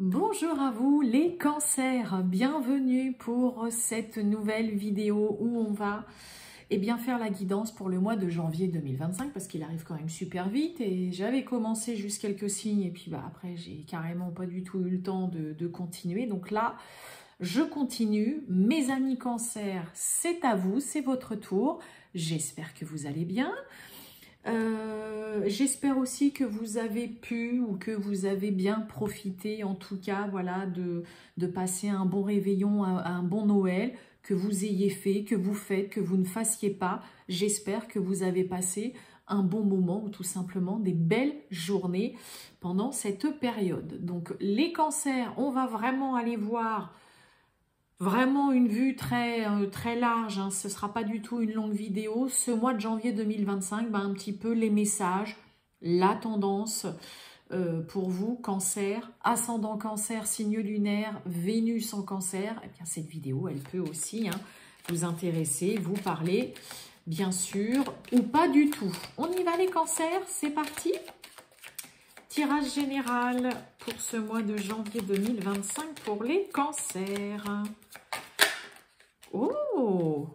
Bonjour à vous les cancers, bienvenue pour cette nouvelle vidéo où on va faire la guidance pour le mois de janvier 2025 parce qu'il arrive quand même super vite et j'avais commencé juste quelques signes et puis après j'ai carrément pas du tout eu le temps de continuer. Donc là, je continue. Mes amis cancers, c'est à vous, c'est votre tour. J'espère que vous allez bien. J'espère aussi que vous avez pu ou que vous avez bien profité en tout cas voilà, de passer un bon réveillon, un bon Noël, que vous ayez fait, que vous faites, que vous ne fassiez pas. J'espère que vous avez passé un bon moment ou tout simplement des belles journées pendant cette période. Donc les cancers, on va vraiment aller voir vraiment une vue très large, hein. Ce ne sera pas du tout une longue vidéo. Ce mois de janvier 2025, un petit peu les messages, la tendance pour vous, cancer, ascendant cancer, signe lunaire, Vénus en cancer. Et bien, cette vidéo, elle peut aussi vous intéresser, vous parler, bien sûr, ou pas du tout. On y va les cancers, c'est parti. Tirage général pour ce mois de janvier 2025 pour les cancers. Oh,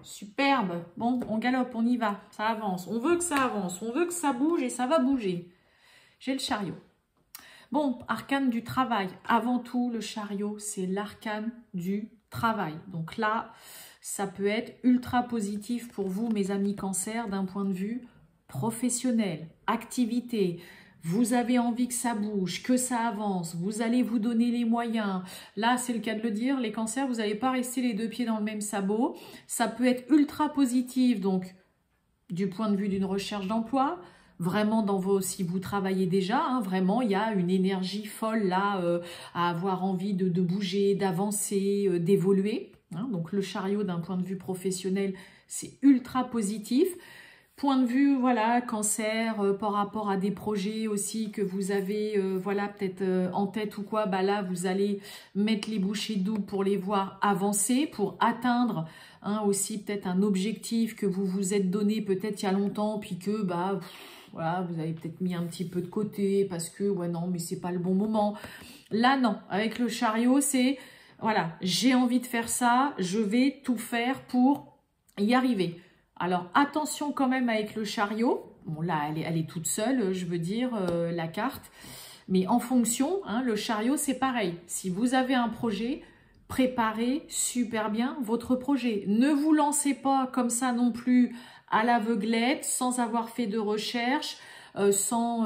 superbe. Bon, on galope, on y va, ça avance. On veut que ça avance, on veut que ça bouge et ça va bouger. J'ai le chariot. Bon, arcane du travail. Avant tout, le chariot, c'est l'arcane du travail. Donc là, ça peut être ultra positif pour vous, mes amis cancers, d'un point de vue professionnel, activité. Vous avez envie que ça bouge, que ça avance, vous allez vous donner les moyens. Là, c'est le cas de le dire, les cancers, vous n'allez pas rester les deux pieds dans le même sabot. Ça peut être ultra positif, donc du point de vue d'une recherche d'emploi, vraiment dans vos, si vous travaillez déjà, vraiment, il y a une énergie folle là, à avoir envie de bouger, d'avancer, d'évoluer. Donc le chariot, d'un point de vue professionnel, c'est ultra positif. Point de vue, voilà, cancer, par rapport à des projets aussi que vous avez, voilà, peut-être en tête ou quoi, là, vous allez mettre les bouchées doubles pour les voir avancer, pour atteindre aussi peut-être un objectif que vous vous êtes donné peut-être il y a longtemps, puis que, voilà, vous avez peut-être mis un petit peu de côté parce que, ouais, non, mais c'est pas le bon moment. Là, non, avec le chariot, c'est, voilà, j'ai envie de faire ça, je vais tout faire pour y arriver. Alors, attention quand même avec le chariot. Bon, là, elle est toute seule, je veux dire, la carte. Mais en fonction, le chariot, c'est pareil. Si vous avez un projet, préparez super bien votre projet. Ne vous lancez pas comme ça non plus à l'aveuglette, sans avoir fait de recherche, sans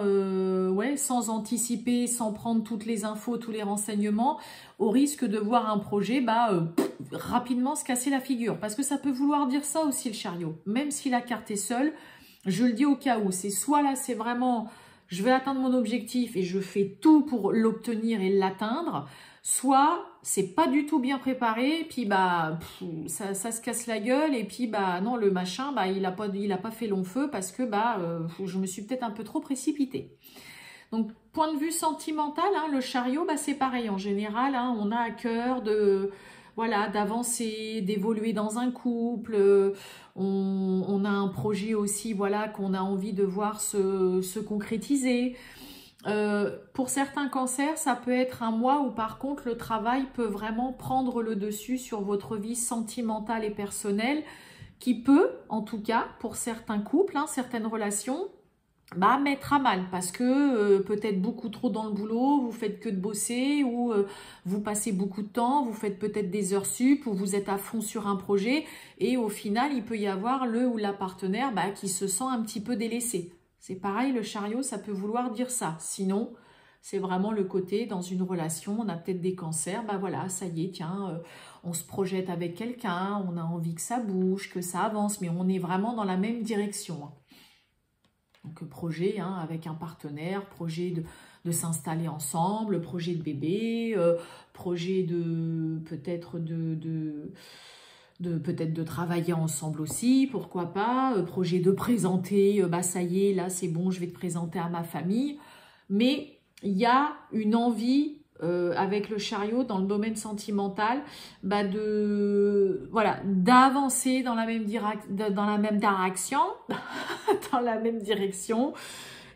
anticiper, sans prendre toutes les infos, tous les renseignements, au risque de voir un projet rapidement se casser la figure. Parce que ça peut vouloir dire ça aussi le chariot. Même si la carte est seule, je le dis au cas où. C'est soit là, c'est vraiment, je vais atteindre mon objectif et je fais tout pour l'obtenir et l'atteindre. Soit c'est pas du tout bien préparé, puis ça se casse la gueule et puis non, le machin il a pas fait long feu parce que je me suis peut-être un peu trop précipitée. Donc point de vue sentimental, le chariot c'est pareil en général, on a à cœur de voilà, d'avancer, d'évoluer dans un couple, on a un projet aussi voilà qu'on a envie de voir se concrétiser. Pour certains cancers, ça peut être un mois où par contre le travail peut vraiment prendre le dessus sur votre vie sentimentale et personnelle, qui peut, en tout cas, pour certains couples, certaines relations, mettre à mal parce que peut-être beaucoup trop dans le boulot, vous faites que de bosser ou vous passez beaucoup de temps, vous faites peut-être des heures sup ou vous êtes à fond sur un projet et au final, il peut y avoir le ou la partenaire qui se sent un petit peu délaissé. C'est pareil, le chariot, ça peut vouloir dire ça. Sinon, c'est vraiment le côté, dans une relation, on a peut-être des cancers, voilà, ça y est, tiens, on se projette avec quelqu'un, on a envie que ça bouge, que ça avance, mais on est vraiment dans la même direction. Donc, projet avec un partenaire, projet de s'installer ensemble, projet de bébé, projet de peut-être de travailler ensemble aussi, pourquoi pas, projet de présenter, ça y est, là c'est bon, je vais te présenter à ma famille. Mais il y a une envie avec le chariot dans le domaine sentimental d'avancer dans la même direction, dans la même direction.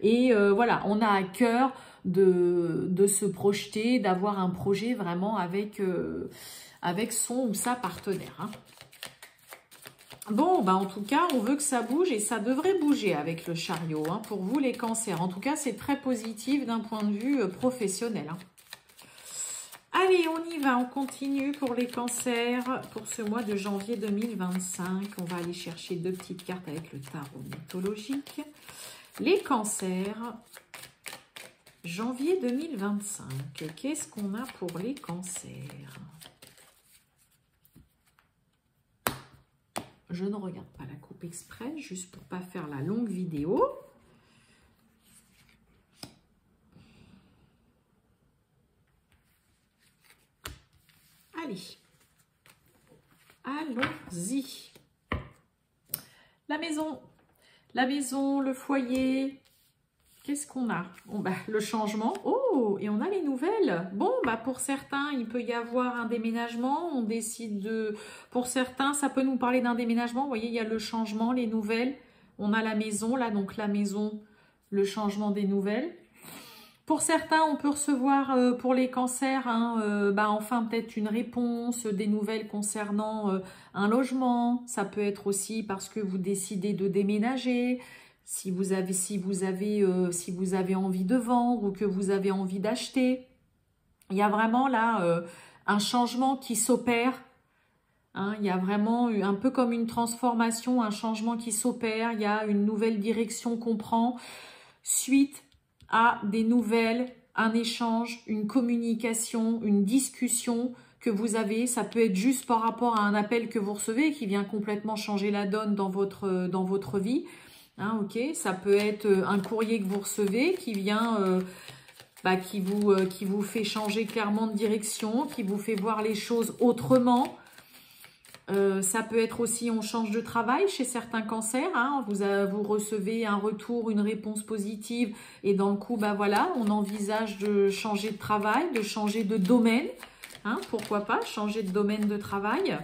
Et voilà, on a à cœur de se projeter, d'avoir un projet vraiment avec, avec son ou sa partenaire. Hein. Bon, bah en tout cas, on veut que ça bouge et ça devrait bouger avec le chariot. Hein, pour vous, les cancers. En tout cas, c'est très positif d'un point de vue professionnel. Hein. Allez, on y va, on continue pour les cancers pour ce mois de janvier 2025. On va aller chercher 2 petites cartes avec le tarot mythologique. Les cancers, janvier 2025. Qu'est-ce qu'on a pour les cancers? Je ne regarde pas la coupe exprès, juste pour ne pas faire la longue vidéo. Allez, allons-y. La maison, le foyer. Qu'est-ce qu'on a? Bon, bah, le changement. Oh, et on a les nouvelles. Bon, bah, pour certains, il peut y avoir un déménagement. On décide de... Pour certains, ça peut nous parler d'un déménagement. Vous voyez, il y a le changement, les nouvelles. On a la maison, là, donc la maison, le changement des nouvelles. Pour certains, on peut recevoir, pour les cancers, hein, bah, enfin, peut-être une réponse, des nouvelles concernant un logement. Ça peut être aussi parce que vous décidez de déménager. Si vous avez envie de vendre ou que vous avez envie d'acheter. Il y a vraiment là un changement qui s'opère. Hein, il y a vraiment un peu comme une transformation, un changement qui s'opère. Il y a une nouvelle direction qu'on prend suite à des nouvelles, un échange, une communication, une discussion que vous avez. Ça peut être juste par rapport à un appel que vous recevez qui vient complètement changer la donne dans votre vie. Hein, ok, ça peut être un courrier que vous recevez qui vient, qui vous fait changer clairement de direction, qui vous fait voir les choses autrement. Ça peut être aussi, on change de travail chez certains cancers. Hein, vous recevez un retour, une réponse positive et dans le coup, bah voilà, on envisage de changer de travail, de changer de domaine. Hein, pourquoi pas changer de domaine de travail.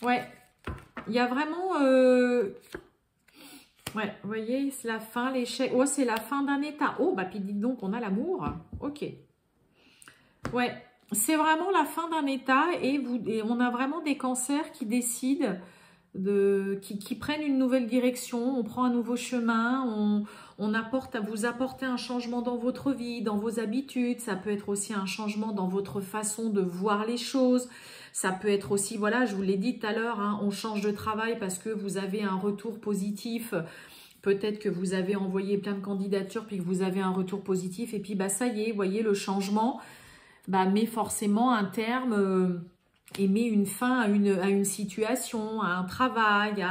Ouais, il y a vraiment... Ouais, vous voyez, c'est la fin, l'échec. Oh, c'est la fin d'un état. Oh, bah, puis dites donc, on a l'amour. Ok. Ouais, c'est vraiment la fin d'un état et on a vraiment des cancers qui décident, qui prennent une nouvelle direction. On prend un nouveau chemin, vous apportez un changement dans votre vie, dans vos habitudes. Ça peut être aussi un changement dans votre façon de voir les choses. Ça peut être aussi, voilà, je vous l'ai dit tout à l'heure, hein, on change de travail parce que vous avez un retour positif. Peut-être que vous avez envoyé plein de candidatures puis que vous avez un retour positif. Et puis, bah, ça y est, vous voyez, le changement met forcément un terme et met une fin à une situation, à un travail.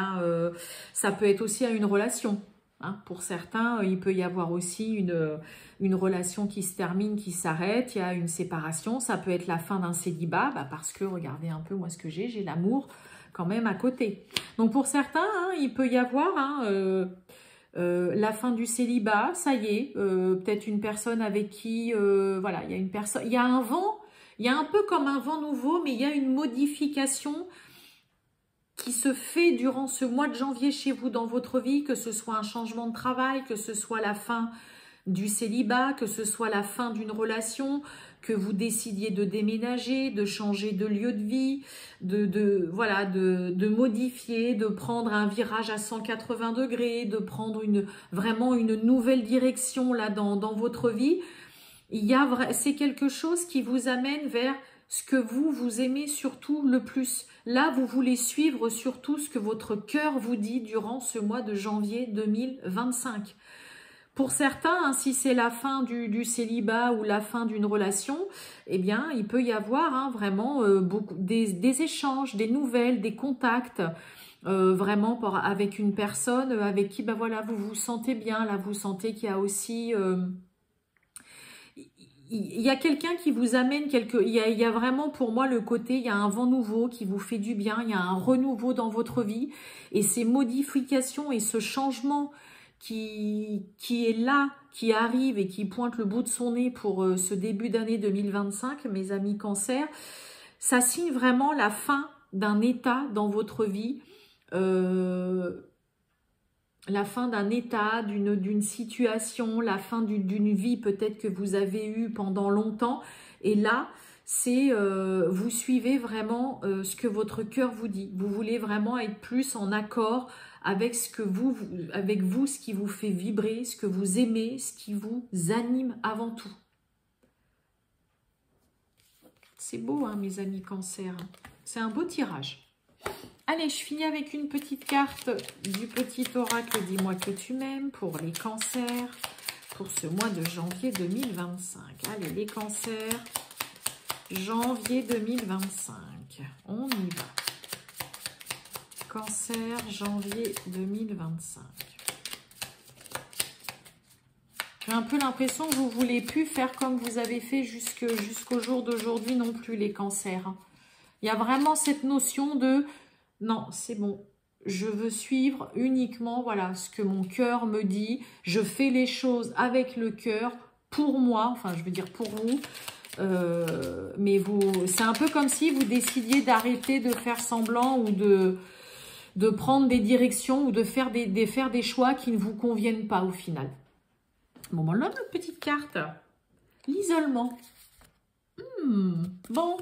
Ça peut être aussi à une relation. Hein. Pour certains, il peut y avoir aussi une relation qui se termine, qui s'arrête, il y a une séparation, ça peut être la fin d'un célibat, parce que, regardez un peu moi ce que j'ai l'amour quand même à côté. Donc pour certains, hein, il peut y avoir la fin du célibat, ça y est, peut-être une personne avec qui, voilà, il y a une personne, il y a un vent, il y a un peu comme un vent nouveau, mais il y a une modification qui se fait durant ce mois de janvier chez vous dans votre vie, que ce soit un changement de travail, que ce soit la fin du célibat, que ce soit la fin d'une relation, que vous décidiez de déménager, de changer de lieu de vie, de modifier, de prendre un virage à 180 degrés, de prendre vraiment une nouvelle direction là dans votre vie. C'est quelque chose qui vous amène vers ce que vous aimez surtout le plus. Là, vous voulez suivre surtout ce que votre cœur vous dit durant ce mois de janvier 2025. Pour certains, hein, si c'est la fin du célibat ou la fin d'une relation, eh bien, il peut y avoir vraiment des échanges, des nouvelles, des contacts, vraiment avec une personne avec qui, voilà, vous vous sentez bien. Là, vous sentez qu'il y a aussi... il y a quelqu'un qui vous amène il y a vraiment pour moi le côté, il y a un vent nouveau qui vous fait du bien, il y a un renouveau dans votre vie et ces modifications et ce changement qui est là, qui arrive et qui pointe le bout de son nez pour ce début d'année 2025, mes amis Cancer, ça signe vraiment la fin d'un état dans votre vie. la fin d'un état, d'une situation, la fin d'une vie peut-être que vous avez eue pendant longtemps. Et là, c'est vous suivez vraiment ce que votre cœur vous dit. Vous voulez vraiment être plus en accord avec ce que avec vous, ce qui vous fait vibrer, ce que vous aimez, ce qui vous anime avant tout. C'est beau, hein, mes amis Cancer. C'est un beau tirage. Allez, je finis avec une petite carte du petit oracle « Dis-moi que tu m'aimes » pour les cancers, pour ce mois de janvier 2025. Allez, les cancers, janvier 2025. On y va. Cancer, janvier 2025. J'ai un peu l'impression que vous ne voulez plus faire comme vous avez fait jusqu'au jour d'aujourd'hui non plus, les cancers. Il y a vraiment cette notion de « non, c'est bon, je veux suivre uniquement voilà, ce que mon cœur me dit. Je fais les choses avec le cœur pour moi, enfin je veux dire pour vous. Mais c'est un peu comme si vous décidiez d'arrêter de faire semblant ou de prendre des directions ou de faire des choix qui ne vous conviennent pas au final. » Bon, on a notre petite carte. L'isolement. Bon.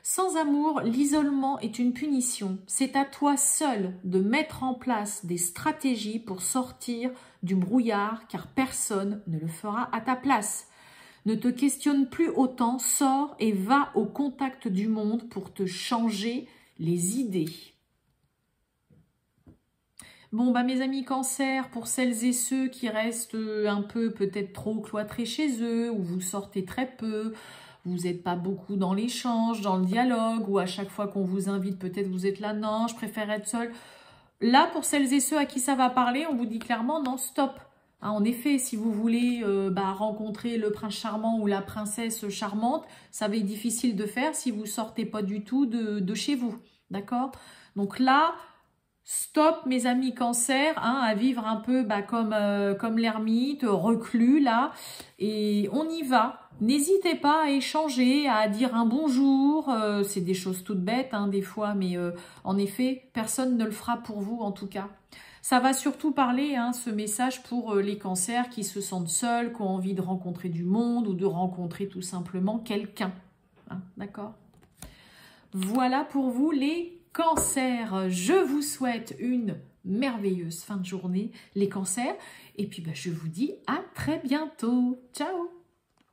Sans amour, l'isolement est une punition. C'est à toi seul de mettre en place des stratégies pour sortir du brouillard, car personne ne le fera à ta place. Ne te questionne plus autant, sors et va au contact du monde pour te changer les idées. Bon, bah mes amis Cancer, pour celles et ceux qui restent un peu peut-être trop cloîtrés chez eux, ou vous sortez très peu, vous n'êtes pas beaucoup dans l'échange, dans le dialogue, ou à chaque fois qu'on vous invite, peut-être vous êtes là, non, je préfère être seule. Là, pour celles et ceux à qui ça va parler, on vous dit clairement, non, stop. Hein, en effet, si vous voulez rencontrer le prince charmant ou la princesse charmante, ça va être difficile de faire si vous ne sortez pas du tout de chez vous. D'accord? Donc là, stop mes amis Cancer, hein, à vivre un peu comme l'ermite, reclus là, et on y va. N'hésitez pas à échanger, à dire un bonjour, c'est des choses toutes bêtes hein, des fois, mais en effet, personne ne le fera pour vous en tout cas. Ça va surtout parler, hein, ce message pour les cancers qui se sentent seuls, qui ont envie de rencontrer du monde ou de rencontrer tout simplement quelqu'un. Hein, d'accord? Voilà pour vous les cancers. Je vous souhaite une merveilleuse fin de journée, les cancers. Et puis je vous dis à très bientôt. Ciao!